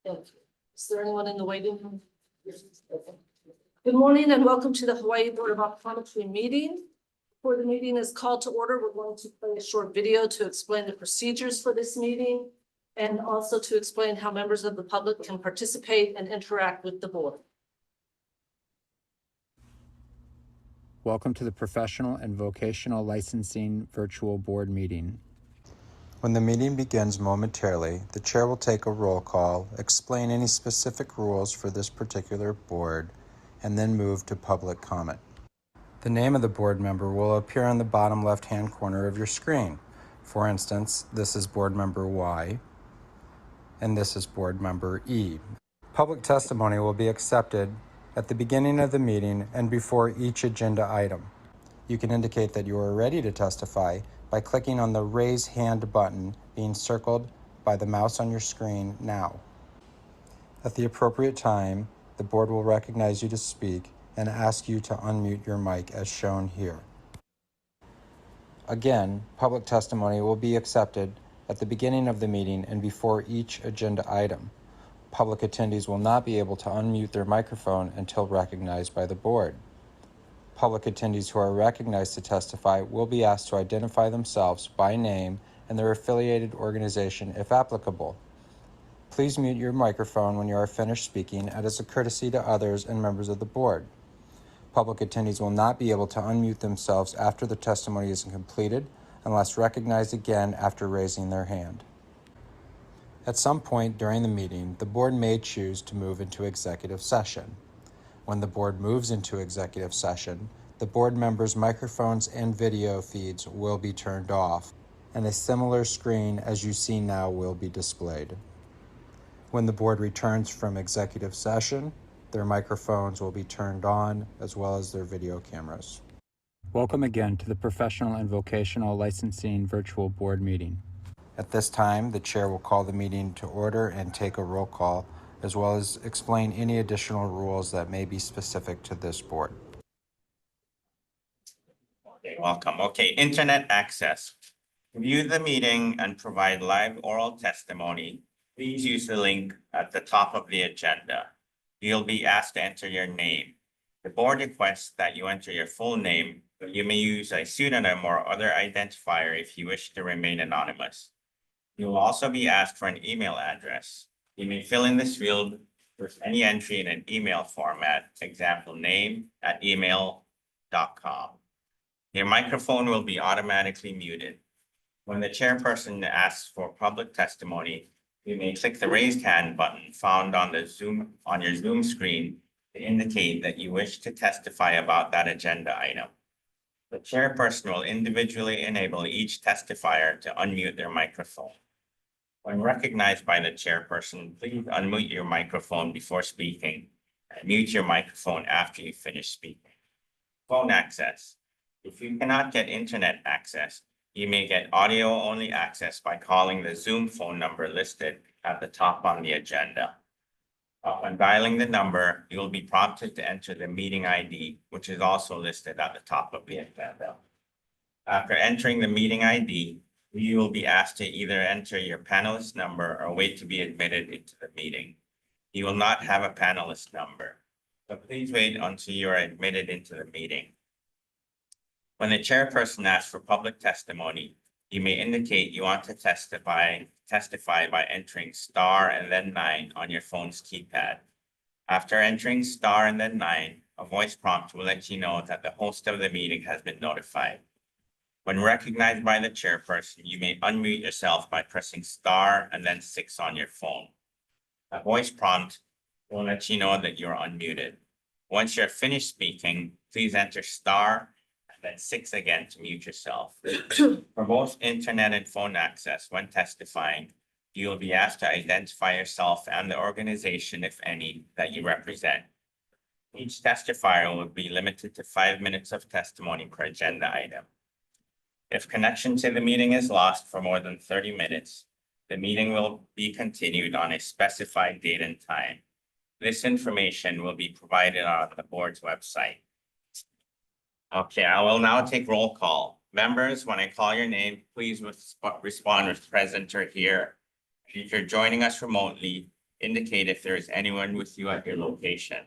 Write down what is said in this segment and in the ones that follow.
Thank you. Is there anyone in the waiting room? Good morning and welcome to the Hawaii Board of Optometry meeting. Before the meeting is called to order, we're going to play a short video to explain the procedures for this meeting and also to explain how members of the public can participate and interact with the board. Welcome to the Professional and Vocational Licensing Virtual Board Meeting. When the meeting begins momentarily, the chair will take a roll call, explain any specific rules for this particular board, and then move to public comment. The name of the board member will appear on the bottom left-hand corner of your screen. For instance, this is board member Y, and this is board member E. Public testimony will be accepted at the beginning of the meeting and before each agenda item. You can indicate that you are ready to testify by clicking on the Raise Hand button being circled by the mouse on your screen now. At the appropriate time, the board will recognize you to speak and ask you to unmute your mic as shown here. Again, public testimony will be accepted at the beginning of the meeting and before each agenda item. Public attendees will not be able to unmute their microphone until recognized by the board. Public attendees who are recognized to testify will be asked to identify themselves by name and their affiliated organization if applicable. Please mute your microphone when you are finished speaking as a courtesy to others and members of the board. Public attendees will not be able to unmute themselves after the testimony is completed unless recognized again after raising their hand. At some point during the meeting, the board may choose to move into executive session. When the board moves into executive session, the board members' microphones and video feeds will be turned off, and a similar screen as you see now will be displayed. When the board returns from executive session, their microphones will be turned on as well as their video cameras. Welcome again to the Professional and Vocational Licensing Virtual Board Meeting. At this time, the chair will call the meeting to order and take a roll call, as well as explain any additional rules that may be specific to this board. Okay, welcome. Okay, internet access. To view the meeting and provide live oral testimony, please use the link at the top of the agenda. You'll be asked to enter your name. The board requests that you enter your full name, but you may use a pseudonym or other identifier if you wish to remain anonymous. You will also be asked for an email address. You may fill in this field with any entry in an email format, example name@email.com. Your microphone will be automatically muted. When the chairperson asks for public testimony, you may click the raised hand button found on your Zoom screen to indicate that you wish to testify about that agenda item. The chairperson will individually enable each testifier to unmute their microphone. When recognized by the chairperson, please unmute your microphone before speaking and mute your microphone after you finish speaking. Phone access. If you cannot get internet access, you may get audio-only access by calling the Zoom phone number listed at the top on the agenda. When dialing the number, you will be prompted to enter the meeting ID, which is also listed at the top of the agenda. After entering the meeting ID, you will be asked to either enter your panelist number or wait to be admitted into the meeting. You will not have a panelist number, so please wait until you are admitted into the meeting. When the chairperson asks for public testimony, you may indicate you want to testify by entering star and then 9 on your phone's keypad. After entering star and then 9, a voice prompt will let you know that the host of the meeting has been notified. When recognized by the chairperson, you may unmute yourself by pressing star and then 6 on your phone. A voice prompt will let you know that you're unmuted. Once you're finished speaking, please enter star and then 6 again to mute yourself. For both internet and phone access, when testifying, you will be asked to identify yourself and the organization, if any, that you represent. Each testifier will be limited to 5 minutes of testimony per agenda item. If connection to the meeting is lost for more than 30 minutes, the meeting will be continued on a specified date and time. This information will be provided on the board's website. Okay, I will now take roll call. Members, when I call your name, please respond with present or here. If you're joining us remotely, indicate if there is anyone with you at your location.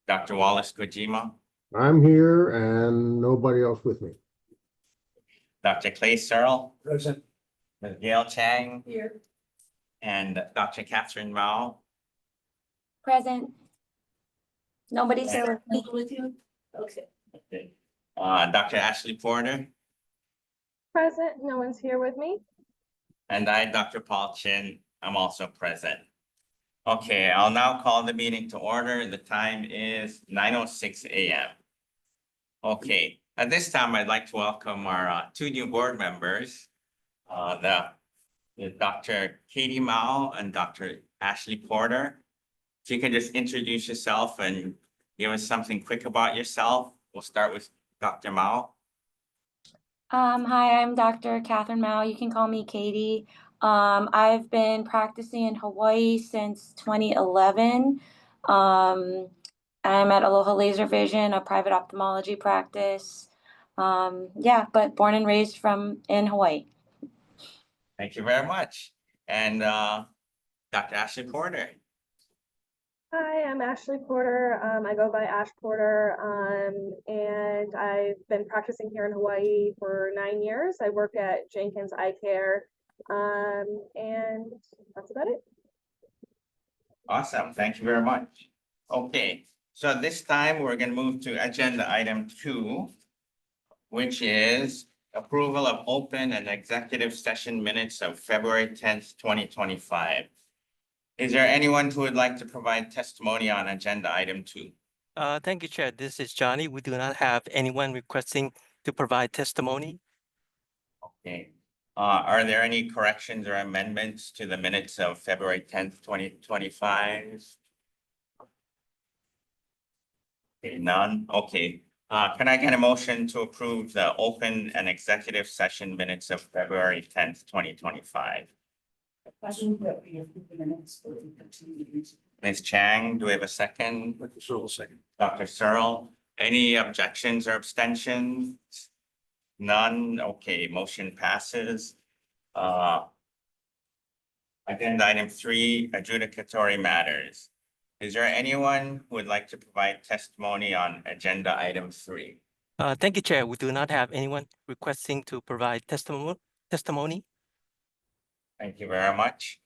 Dr. Wallace Kojima, I'm here and nobody else with me. Dr. Clay Searle, Present. Ms. Gail Chang, Here. and Dr. Catherine Mao. Present. Nobody's here with me. With you? Okay. Okay. Dr. Ashley Porter, Present, no one's here with me. and I, Dr. Paul Chin, I'm also present. Okay, I'll now call the meeting to order. The time is 9:06 a.m. Okay, at this time, I'd like to welcome our two new board members. The Dr. Katie Mao and Dr. Ashley Porter. If you can just introduce yourself and give us something quick about yourself. We'll start with Dr. Mao. Hi, I'm Dr. Catherine Mao. You can call me Katie. I've been practicing in Hawaii since 2011. I'm at Aloha Laser Vision, a private ophthalmology practice. Yeah, but born and raised in Hawaii. Thank you very much. And Dr. Ashley Porter. Hi, I'm Ashley Porter. I go by Ash Porter, and I've been practicing here in Hawaii for 9 years. I work at Jenkins Eye Care, and that's about it. Awesome, thank you very much. Okay, so at this time, we're gonna move to agenda item 2, which is approval of open and executive session minutes of February 10th, 2025. Is there anyone who would like to provide testimony on agenda item 2? Thank you, Chair. This is Johnny. We do not have anyone requesting to provide testimony. Okay, are there any corrections or amendments to the minutes of February 10th, 2025? Okay, none, okay. Can I get a motion to approve the open and executive session minutes of February 10th, 2025? Ms. Chang, do we have a second? Second. Dr. Searle, any objections or abstentions? None, okay, motion passes. Agenda item 3, adjudicatory matters. Is there anyone who would like to provide testimony on agenda item 3? Thank you, Chair. We do not have anyone requesting to provide testimony. Thank you very much.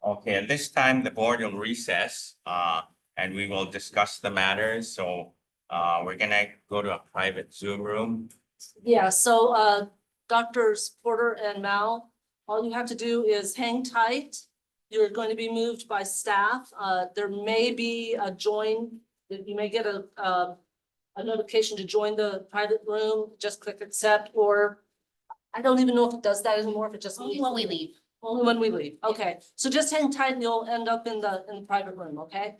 Okay, at this time, the board will recess, and we will discuss the matters. So, we're gonna go to a private Zoom room. Yeah, so Doctors Porter and Mao, all you have to do is hang tight. You're going to be moved by staff. There may be a you may get a notification to join the private room. Just click accept, or I don't even know if it does that anymore, if it just. Only when we leave. Only when we leave. Okay, so just hang tight and you'll end up in the private room, okay?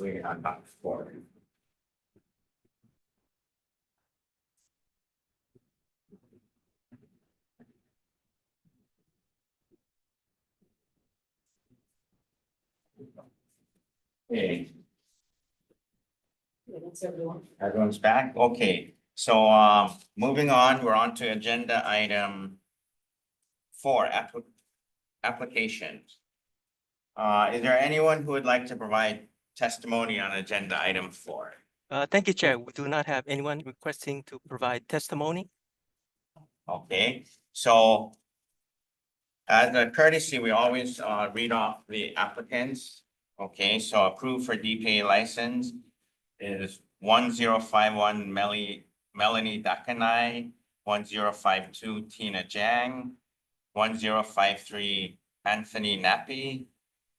We are not for. Okay. Yeah, that's everyone. Everyone's back? Okay, so moving on, we're on to agenda item 4, applications. Is there anyone who would like to provide testimony on agenda item 4? Thank you, Chair. We do not have anyone requesting to provide testimony. Okay, so as a courtesy, we always read off the applicants. Okay, so approved for DPA license is 1051 Melanie Dakanai, 1052 Tina Jang, 1053 Anthony Nappi,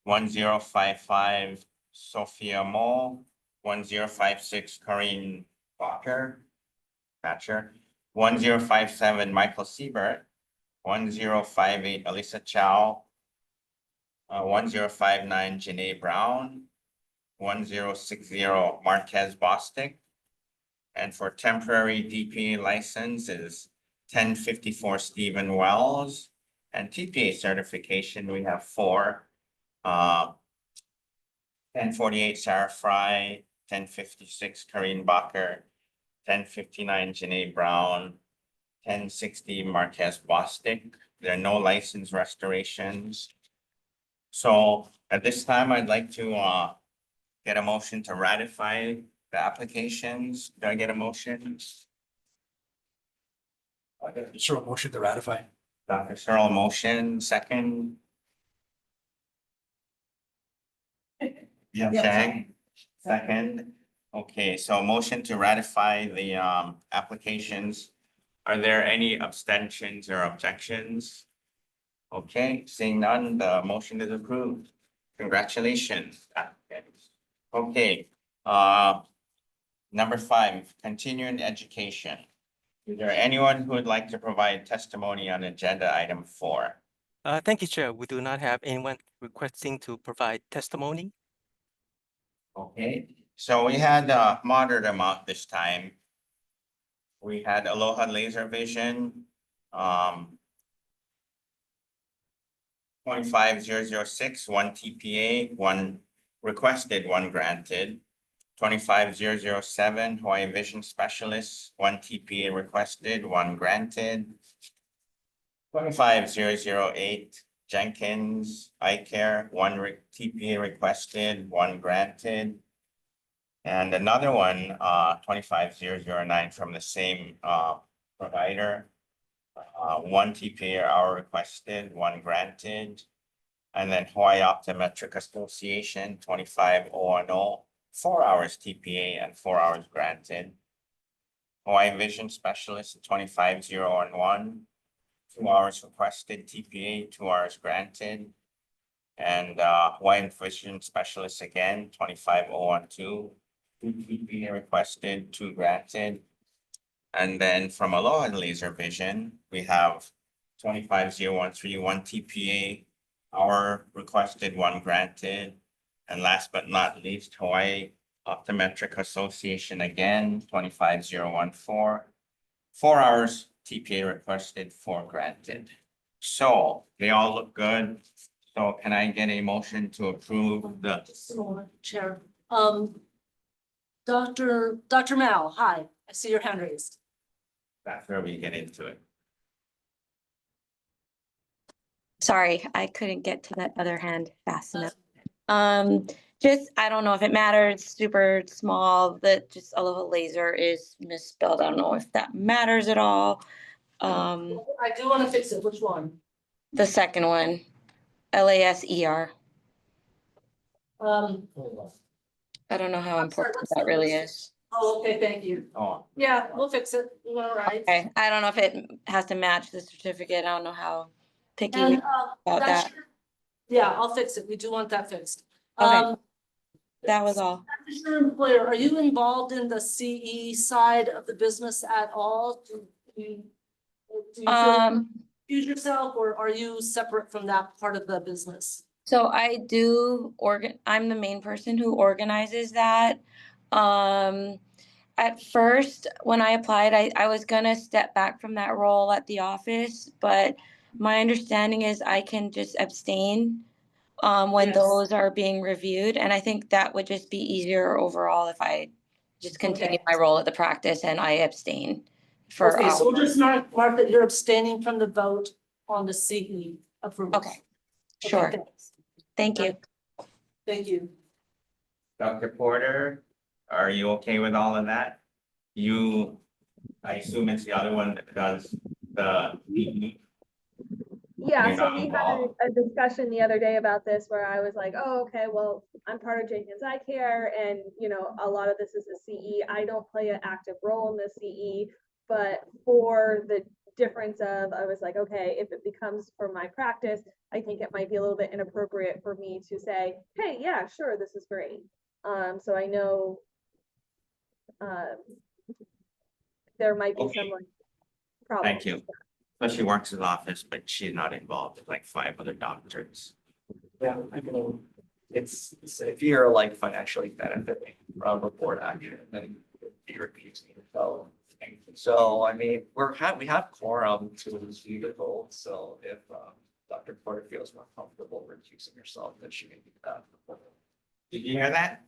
1055 Sophia Mo, 1056 Corinne Thatcher, 1057 Michael Siebert, 1058 Alyssa Chow, 1059 Janae Brown, 1060 Marquez Bostic. And for temporary DPA license is 1054 Stephen Wells. And TPA certification, we have 4. 1048 Sarah Fry, 1056 Karine Bacher, 1059 Janae Brown, 1060 Marquez Bostic. There are no license restorations. So at this time, I'd like to get a motion to ratify the applications. Do I get a motion? Sure, motion to ratify. Dr. Searle, motion, second. Yeah. Chang, second. Okay, so motion to ratify the applications. Are there any abstentions or objections? Okay, seeing none, the motion is approved. Congratulations. Okay, number 5, continuing education. Is there anyone who would like to provide testimony on agenda item 4? Thank you, Chair. We do not have anyone requesting to provide testimony. Okay, so we had a moderate amount this time. We had Aloha Laser Vision, 25006, 1 TPA, 1 requested, 1 granted. 25007, Hawaii Vision Specialist, 1 TPA requested, 1 granted. 25008, Jenkins Eye Care, 1 TPA requested, 1 granted. And another one, 25009 from the same provider. 1 TPA hour requested, 1 granted. And then Hawaii Optometric Association, 25010, 4 hours TPA and 4 hours granted. Hawaii Vision Specialist, 25011, 2 hours requested TPA, 2 hours granted. And Hawaiian Vision Specialist again, 25012, 2 TPA requested, 2 granted. And then from Aloha Laser Vision, we have 25013, 1 TPA, hour requested, 1 granted. And last but not least, Hawaii Optometric Association again, 25014, 4 hours TPA requested, 4 granted. So they all look good. So can I get a motion to approve the? Just a moment, Chair. Dr. Mao, hi, I see your hand raised. That's where we get into it. Sorry, I couldn't get to that other hand fast enough. Just, I don't know if it matters, super small, that just Aloha Laser is misspelled. I don't know if that matters at all. I do want to fix it. Which one? The second one, LASER. I don't know how I'm sorry, important what's that the- really is. Oh, okay, thank you. Oh, Yeah, we'll fix it. All right. Okay, I don't know if it has to match the certificate. I don't know how picky we And about that. yeah, I'll fix it. We do want that fixed. Okay. That was all. As your employer, are you involved in the CE side of the business at all? Do you feel Um, use yourself, or are you separate from that part of the business? So I do I'm the main person who organizes that. At first, when I applied, I was gonna step back from that role at the office, but my understanding is I can just abstain when Yes. those are being reviewed, and I think that would just be easier overall if I just continue Okay. my role at the practice and I abstain for Okay, so we'll hours. just mark that you're abstaining from the vote on the CE approval. Okay, sure. Thanks. Thank you. Thank you. Dr. Porter, are you okay with all of that? I assume it's the other one that does the PE. Yeah, You're so not we had involved. a discussion the other day about this where I was like, oh, okay, well, I'm part of Jenkins Eye Care and, you know, a lot of this is a CE. I don't play an active role in the CE, but for the difference of, I was like, okay, if it becomes for my practice, I think it might be a little bit inappropriate for me to say, hey, yeah, sure, this is great. So I know there might be some Okay. like problems. Thank you. But she works in the office, but she's not involved with like 5 other doctors. Yeah, I mean, it's if you're like financially benefiting from report action, then you're accusing yourself. So, I mean, we have quorum to review the vote, so if Dr. Porter feels more comfortable recusing herself, then she can do that. Did you hear that?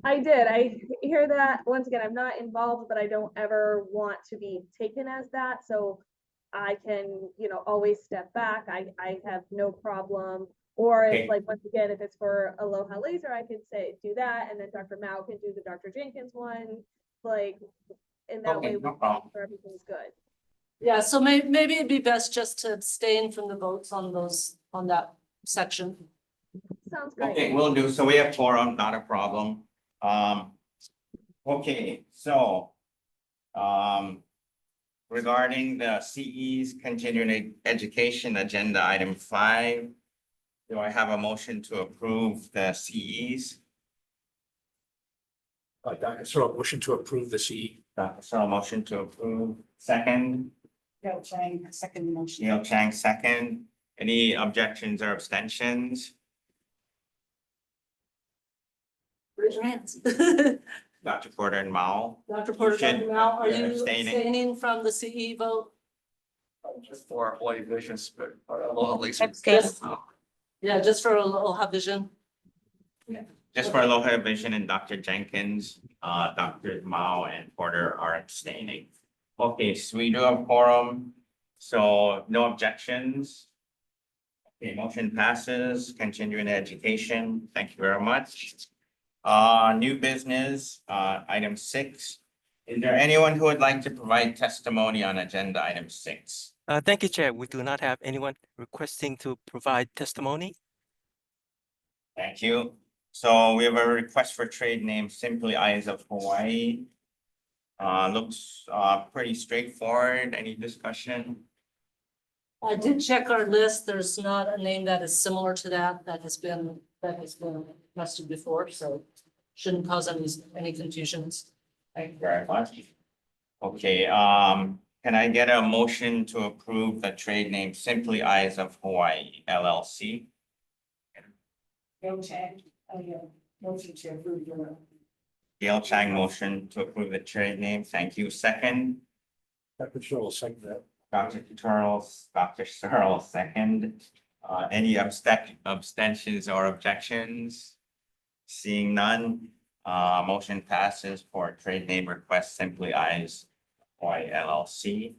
I did. I hear that. Once again, I'm not involved, but I don't ever want to be taken as that. So I can, you know, always step back. I have no problem. Or if Okay. like, once again, if it's for Aloha Laser, I could say, do that. And then Dr. Mao can do the Dr. Jenkins one. Like, in that Okay, way, no problem. everything's good. Yeah, so maybe it'd be best just to abstain from the votes on that section. Sounds great. Okay, will do. So we have quorum, not a problem. Okay, so regarding the CE's continuing education agenda item 5, do I have a motion to approve the CEs? Dr. Searle, motion to approve the CE. Dr. Searle, motion to approve. Second, Gail Chang, second motion. Neil Chang, second. Any objections or abstentions? Raise your hands. Dr. Porter and Mao? Dr. Porter, should- Dr. Mao, are you're you abstaining. abstaining from the CE vote? Just for Hawaii Vision, or Aloha Laser. Abstain. Yeah, just for Aloha Vision. Just for Aloha Vision and Dr. Jenkins, Dr. Mao and Porter are abstaining. Okay, so we do have quorum, so no objections. Okay, motion passes, continuing education, thank you very much. New business, item 6. Is there anyone who would like to provide testimony on agenda item 6? Thank you, Chair. We do not have anyone requesting to provide testimony. Thank you. So we have a request for trade name Simply Eyes of Hawaii. Looks pretty straightforward. Any discussion? I did check our list. There's not a name that is similar to that has been listed before, so shouldn't cause any confusions. Thank you very much. Okay, can I get a motion to approve the trade name Simply Eyes of Hawaii LLC? Gail Chang, motion to approve your. Gail Chang, motion to approve the trade name. Thank you. Second, Dr. Searle, second that. Dr. Searle, second. Any abstentions or objections? Seeing none, motion passes for trade name request Simply Eyes Hawaii LLC.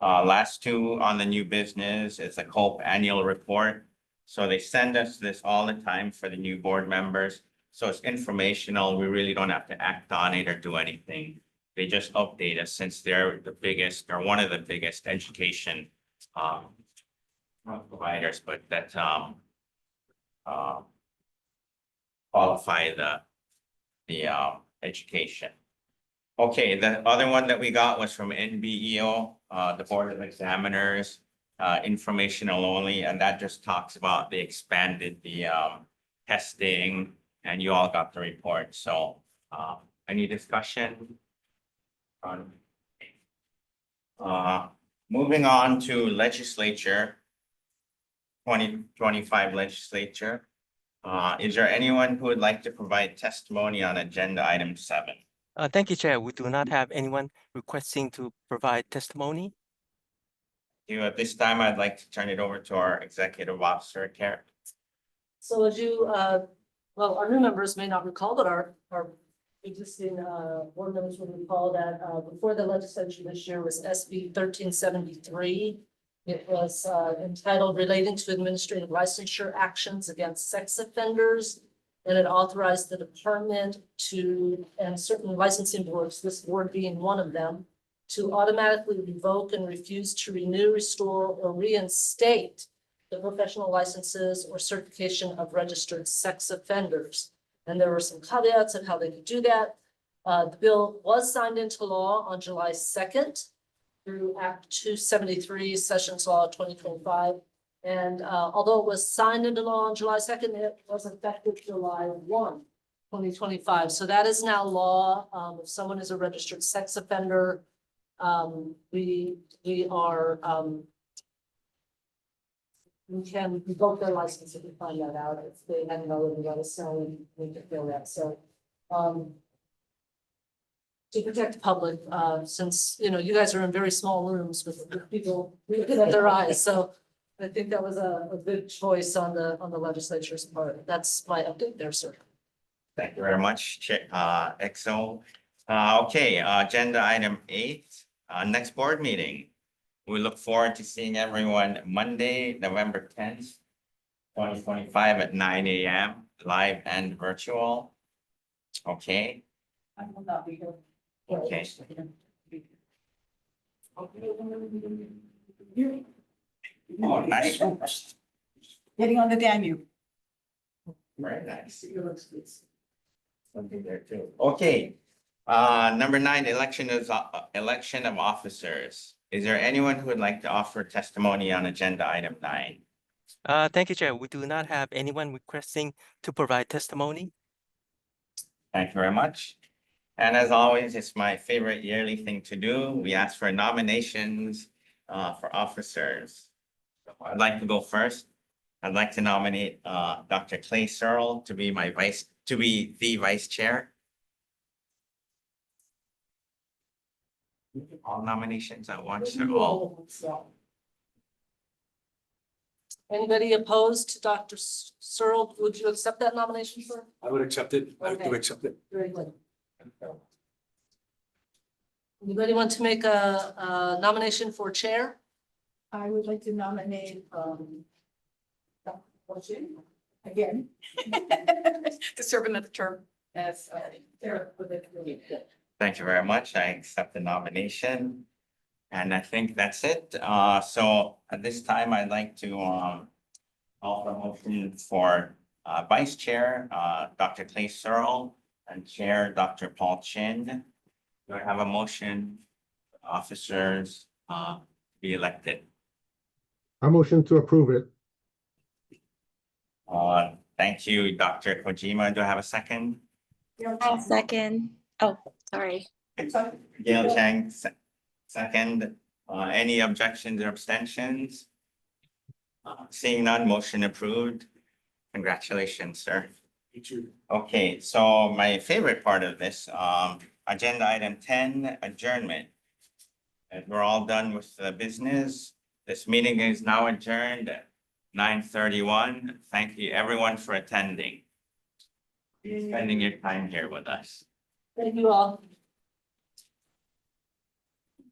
Last 2 on the new business is the COPE annual report. So they send us this all the time for the new board members. So it's informational. We really don't have to act on it or do anything. They just update us since they're the biggest or one of the biggest education providers, but that qualify the education. Okay, the other one that we got was from NBEO, the Board of Examiners, informational only, and that just talks about they expanded the testing, and you all got the report. So any discussion on moving on to legislature. 2025 legislature. Is there anyone who would like to provide testimony on agenda item 7? Thank you, Chair. We do not have anyone requesting to provide testimony. At this time, I'd like to turn it over to our executive officer, Karen. So as you, well, our new members may not recall, but our existing board members will recall that before the legislature this year was SB 1373. It was entitled Relating to Administrative Licensure Actions Against Sex Offenders. And it authorized the department to, and certain licensing boards, this board being one of them, to automatically revoke and refuse to renew, restore, or reinstate the professional licenses or certification of registered sex offenders. And there were some caveats of how they could do that. The bill was signed into law on July 2nd through Act 273, Sessions Law 2025. And although it was signed into law on July 2nd, it was effective July 1, 2025. So that is now law. If someone is a registered sex offender, we can revoke their license if we find that out. If they hadn't already let us know, we can feel that. So, to protect the public, since, you know, you guys are in very small rooms with people looking at their eyes. So I think that was a good choice on the legislature's part. That's my update there, sir. Thank you very much, Chair, XO. Okay, agenda item 8, next board meeting. We look forward to seeing everyone Monday, November 10th, 2025 at 9 a.m. live and virtual. Okay. I will not be here. Okay. Oh, nice. Getting on the Danube. Very nice. Something there too. Okay. Number 9, election of officers. Is there anyone who would like to offer testimony on agenda item 9? Thank you, Chair. We do not have anyone requesting to provide testimony. Thank you very much. And as always, it's my favorite yearly thing to do. We ask for nominations for officers. I'd like to go first. I'd like to nominate Dr. Clay Searle to be the vice chair. All nominations at once or all? Anybody opposed to Dr. Searle? Would you accept that nomination, sir? I would accept it. I do accept it. Very good. Anybody want to make a nomination for chair? I would like to nominate, again, to serve another term as chair for the committee. Thank you very much. I accept the nomination. And I think that's it. So at this time, I'd like to offer a motion for vice chair, Dr. Clay Searle, and chair, Dr. Paul Chin. Do I have a motion, officers be elected? I motion to approve it. Thank you, Dr. Kojima. Do I have a second? I'll second. Oh, sorry. Gail Chang, second. Any objections or abstentions? Seeing none, motion approved. Congratulations, sir. Okay, so my favorite part of this, agenda item 10, adjournment. And we're all done with the business. This meeting is now adjourned at 9:31. Thank you, everyone, for attending. Spending your time here with us. Thank you all.